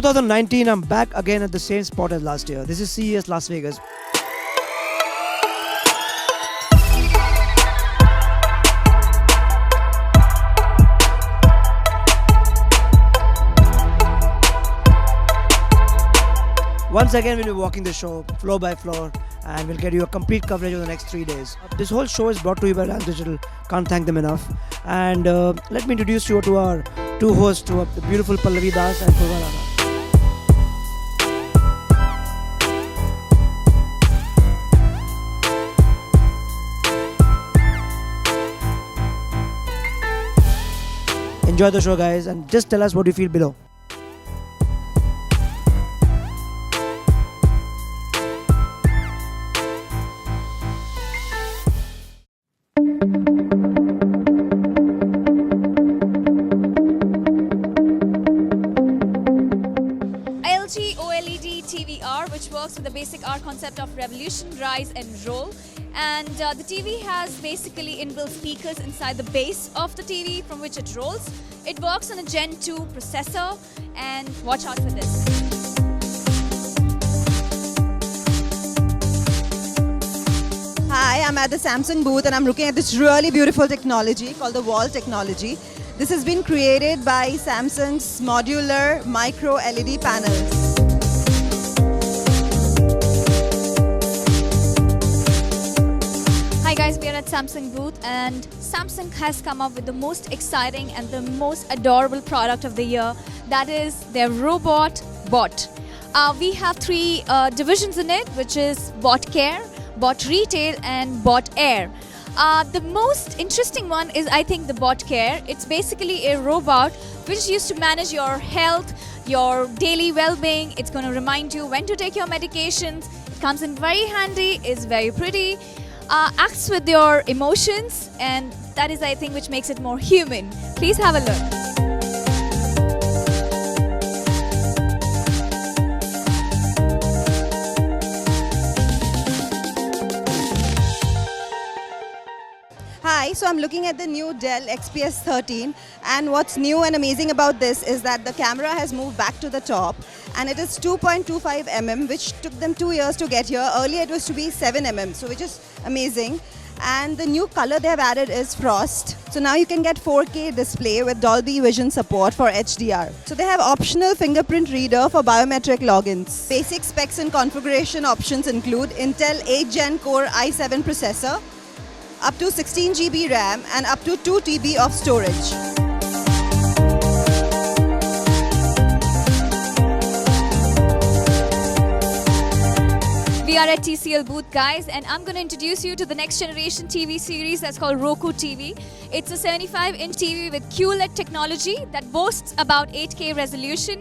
2019, I'm back again at the same spot as last year. This is CES Las Vegas. Once again, we'll be walking the show floor by floor and we'll get you a complete coverage over the next 3 days. This whole show is brought to you by Reliance Digital. Can't thank them enough. And let me introduce you to our two hosts, the beautiful Pallavi Das and Purva Rana. Enjoy the show, guys, and just tell us what you feel below. LG OLED TVR, which works with the basic R concept of revolution, rise and roll. And the TV has basically inbuilt speakers inside the base of the TV from which it rolls. It works on a Gen 2 processor, and watch out for this. Hi, I'm at the Samsung booth and I'm looking at this really beautiful technology called the Wall technology. This has been created by Samsung's modular micro LED panels. Hi guys, we are at Samsung booth and Samsung has come up with the most exciting and the most adorable product of the year. That is their robot bot. We have three divisions in it, which is Bot Care, Bot Retail and Bot Air. The most interesting one is, I think, the Bot Care. It's basically a robot which is used to manage your health, your daily well-being. It's going to remind you when to take your medications. It comes in very handy, is very pretty, acts with your emotions, and that is, I think, which makes it more human. Please have a look. Hi, so I'm looking at the new Dell XPS 13, and what's new and amazing about this is that the camera has moved back to the top and it is 2.25 mm, which took them 2 years to get here. Earlier it was to be 7 mm, so which is amazing. And the new color they have added is Frost. So now you can get 4K display with Dolby Vision support for HDR. So they have optional fingerprint reader for biometric logins. Basic specs and configuration options include Intel 8th Gen Core i7 processor, up to 16 GB RAM and up to 2 TB of storage. We are at TCL booth, guys, and I'm going to introduce you to the next generation TV series that's called Roku TV. It's a 75-inch TV with QLED technology that boasts about 8K resolution.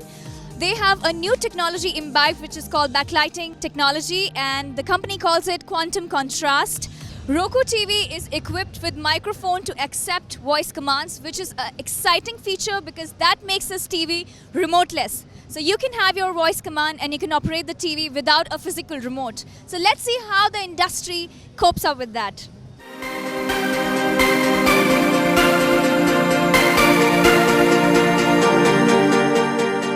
They have a new technology imbibed which is called backlighting technology, and the company calls it quantum contrast. Roku TV is equipped with microphone to accept voice commands, which is an exciting feature because that makes this TV remoteless. So you can have your voice command and you can operate the TV without a physical remote. So let's see how the industry copes up with that.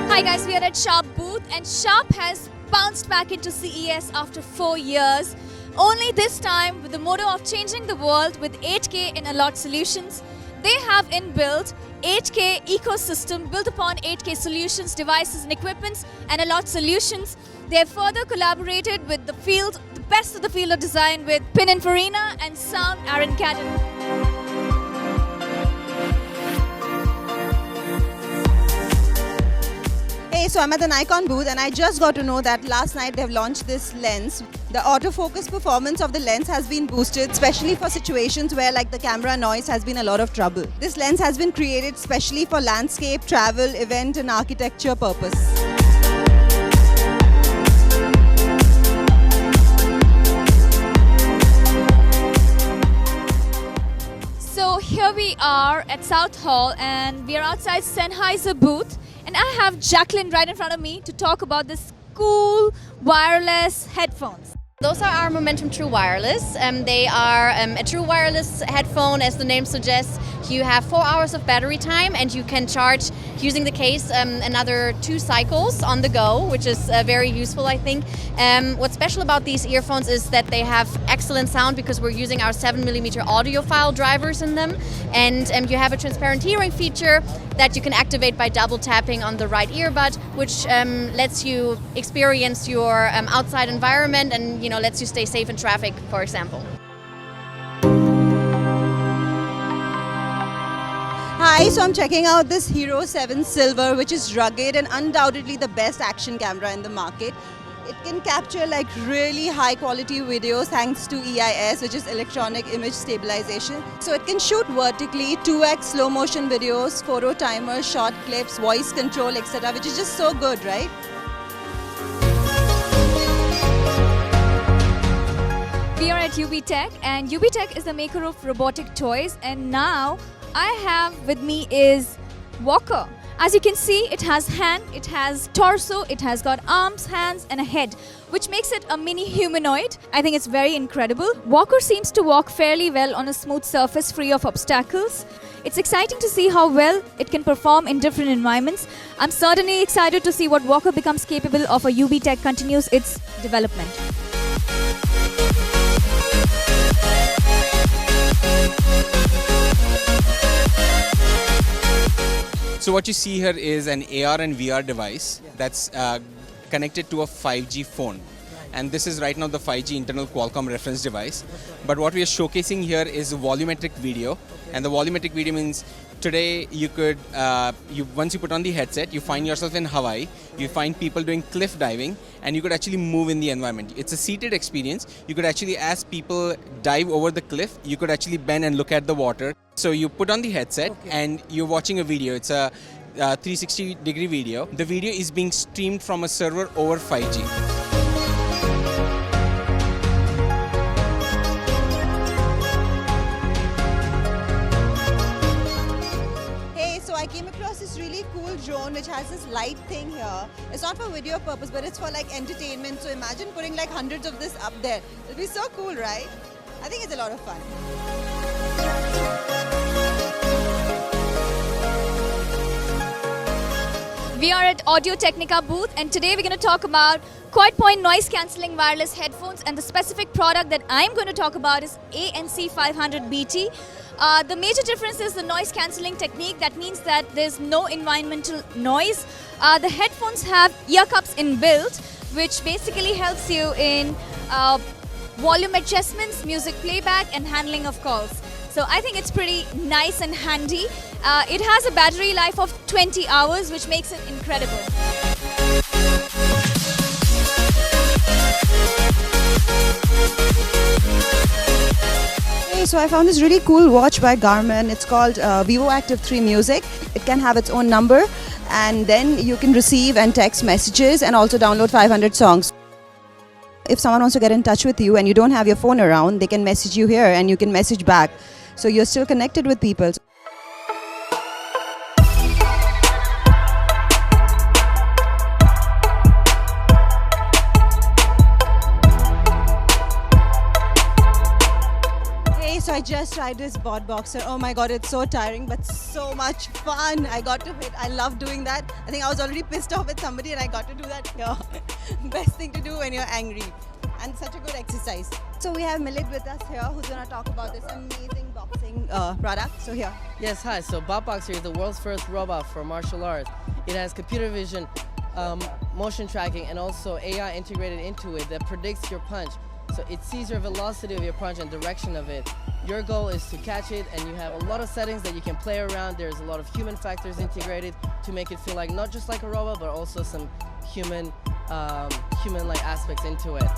Hi guys, we are at Sharp booth, and Sharp has bounced back into CES after 4 years. Only this time with the motto of changing the world with 8K in a lot solutions. They have inbuilt 8K ecosystem built upon 8K solutions, devices and equipments and a lot solutions. They have further collaborated with the best of the field of design with Pininfarina and Sound Aaron Cadden. Hey, so I'm at the Nikon booth and I just got to know that last night they've launched this lens. The autofocus performance of the lens has been boosted, especially for situations where like the camera noise has been a lot of trouble. This lens has been created specially for landscape, travel, event and architecture purpose. So here we are at South Hall and we are outside Sennheiser booth. And I have Jacqueline right in front of me to talk about this cool wireless headphones. Those are our Momentum True Wireless. They are a true wireless headphone, as the name suggests. You have 4 hours of battery time and you can charge using the case another 2 cycles on the go, which is very useful, I think. What's special about these earphones is that they have excellent sound because we're using our 7mm audiophile drivers in them, and you have a transparent hearing feature that you can activate by double tapping on the right earbud, which lets you experience your outside environment and lets you stay safe in traffic, for example. Hi, so I'm checking out this Hero 7 Silver, which is rugged and undoubtedly the best action camera in the market. It can capture like really high quality videos thanks to EIS, which is electronic image stabilization. So it can shoot vertically, 2x slow motion videos, photo timers, short clips, voice control, etc., which is just so good, right? We are at UB Tech, and UB Tech is the maker of robotic toys, and now I have with me is Walker. As you can see, it has hand, it has torso, it has got arms, hands and a head, which makes it a mini humanoid. I think it's very incredible. Walker seems to walk fairly well on a smooth surface free of obstacles. It's exciting to see how well it can perform in different environments. I'm certainly excited to see what Walker becomes capable of as UB Tech continues its development. So what you see here is an AR and VR device that's connected to a 5G phone. And this is right now the 5G internal Qualcomm reference device. But what we are showcasing here is volumetric video. And the volumetric video means today you could, once you put on the headset, you find yourself in Hawaii, you find people doing cliff diving, and you could actually move in the environment. It's a seated experience. You could actually, as people dive over the cliff, you could actually bend and look at the water. So you put on the headset and you're watching a video. It's a 360-degree video. The video is being streamed from a server over 5G. I came across this really cool drone which has this light thing here. It's not for video purpose, but it's for like entertainment. So imagine putting like hundreds of this up there. It'll be so cool, right? I think it's a lot of fun. We are at Audio Technica booth, and today we're going to talk about Quad Point noise cancelling wireless headphones, and the specific product that I'm going to talk about is ANC 500BT. The major difference is the noise cancelling technique. That means that there's no environmental noise. The headphones have ear cups inbuilt, which basically helps you in volume adjustments, music playback and handling of calls. So I think it's pretty nice and handy. It has a battery life of 20 hours, which makes it incredible. So I found this really cool watch by Garmin. It's called Vivo Active 3 Music. It can have its own number, and then you can receive and text messages and also download 500 songs. If someone wants to get in touch with you and you don't have your phone around, they can message you here and you can message back. So you're still connected with people. So I just tried this bot boxer. Oh my god, it's so tiring but so much fun. I got to hit. I love doing that. I think I was already pissed off with somebody and I got to do that here. Best thing to do when you're angry. And such a good exercise. So we have Milad with us here who's going to talk about this amazing boxing product. So here. Yes, hi. So BotBoxer is the world's first robot for martial arts. It has computer vision, motion tracking, and also AI integrated into it that predicts your punch. So it sees your velocity of your punch and direction of it. Your goal is to catch it, and you have a lot of settings that you can play around. There's a lot of human factors integrated to make it feel like not just like a robot, but also some human-like aspects into it.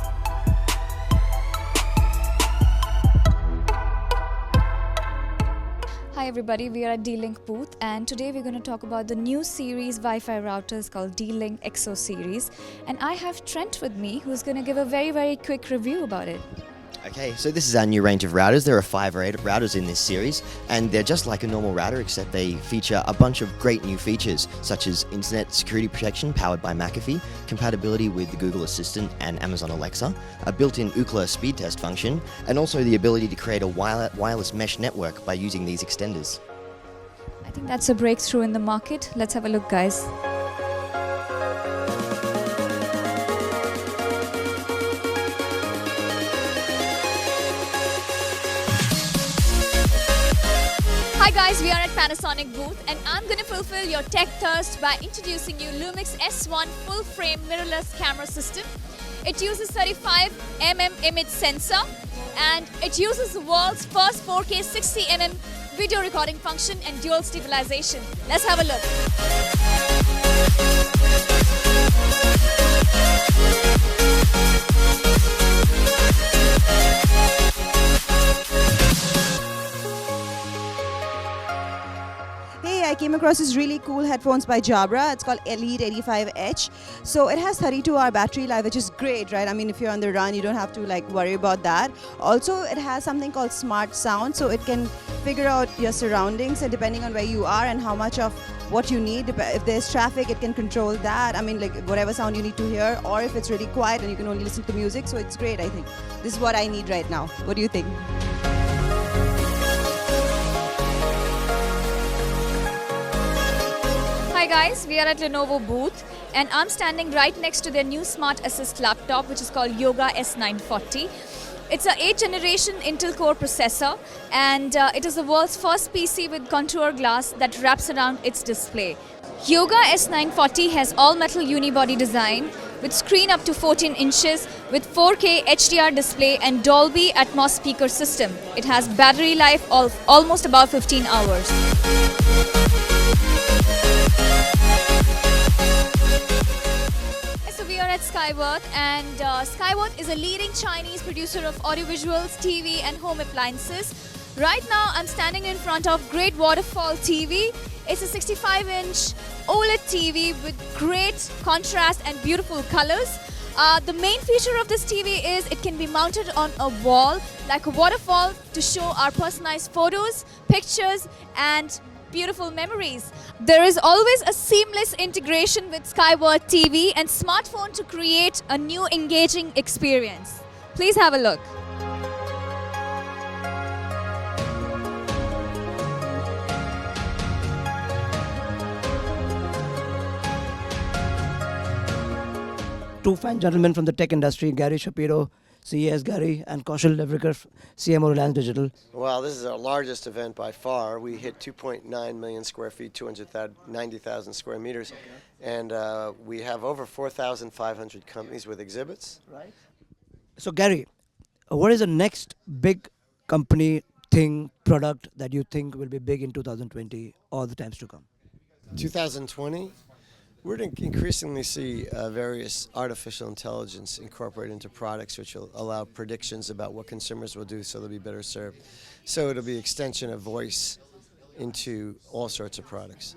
Hi everybody, we are at D-Link booth, and today we're going to talk about the new series Wi-Fi routers called D-Link Exo series, and I have Trent with me who's going to give a very quick review about it. Okay, so this is our new range of routers. There are 5 routers in this series, and they're just like a normal router, except they feature a bunch of great new features, such as internet security protection powered by McAfee, compatibility with the Google Assistant and Amazon Alexa, a built-in Ookla speed test function, and also the ability to create a wireless mesh network by using these extenders. think that's a breakthrough in the market. Let's have a look, guys. Hi guys, we are at Panasonic booth and I'm going to fulfill your tech thirst by introducing you Lumix S1 full frame mirrorless camera system. It uses 35mm image sensor and it uses the world's first 4K 60mm video recording function and dual stabilization. Let's have a look. Hey, I came across this really cool headphones by Jabra. It's called Elite 85H. So it has 32-hour battery life, which is great, right? I mean, if you're on the run, you don't have to like worry about that. Also, it has something called Smart Sound, so it can figure out your surroundings and depending on where you are and how much of what you need. If there's traffic, it can control that. I mean, like whatever sound you need to hear, or if it's really quiet and you can only listen to music. So it's great, I think. This is what I need right now. What do you think? Hi guys, we are at Lenovo booth and I'm standing right next to their new Smart Assist laptop which is called Yoga S940. It's a 8th generation Intel Core processor and it is the world's first PC with contour glass that wraps around its display. Yoga S940 has all-metal unibody design with screen up to 14 inches with 4K HDR display and Dolby Atmos speaker system. It has battery life of almost about 15 hours. We are at Skyworth and Skyworth is a leading Chinese producer of audiovisuals, TV and home appliances. Right now I'm standing in front of Great Waterfall TV. It's a 65-inch OLED TV with great contrast and beautiful colors. The main feature of this TV is it can be mounted on a wall like a waterfall to show our personalized photos, pictures and beautiful memories. There is always a seamless integration with Skyworth TV and smartphone to create a new engaging experience. Please have a look. Two fine gentlemen from the tech industry, Gary Shapiro, CES Gary, and Kaushal Levrikar, CMO Reliance Digital. Well, this is our largest event by far. We hit 2.9 million square feet, 290,000 square meters, and we have over 4,500 companies with exhibits. Right. So Gary, what is the next big company, thing, product that you think will be big in 2020 or the times to come? 2020, we're going to increasingly see various artificial intelligence incorporated into products, which will allow predictions about what consumers will do so they'll be better served. So it'll be extension of voice into all sorts of products.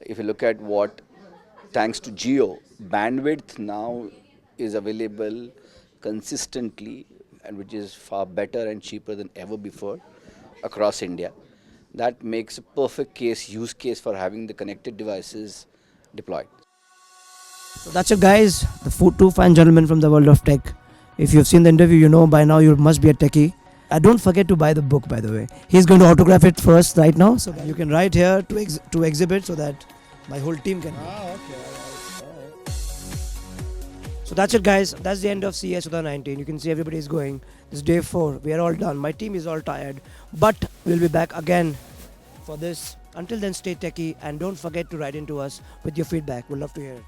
If you look at what, thanks to Jio, bandwidth now is available consistently and which is far better and cheaper than ever before across India. That makes a perfect use case for having the connected devices deployed. So that's it guys, the two fine gentlemen from the world of tech. If you've seen the interview, you know by now you must be a techie. Don't forget to buy the book, by the way. He's going to autograph it first right now, so you can write here to exhibit so that my whole team can. So that's it guys, that's the end of CES 2019. You can see everybody is going. This is day 4, we are all done. My team is all tired, but we'll be back again for this. Until then, stay techie and don't forget to write into us with your feedback. We'd love to hear it.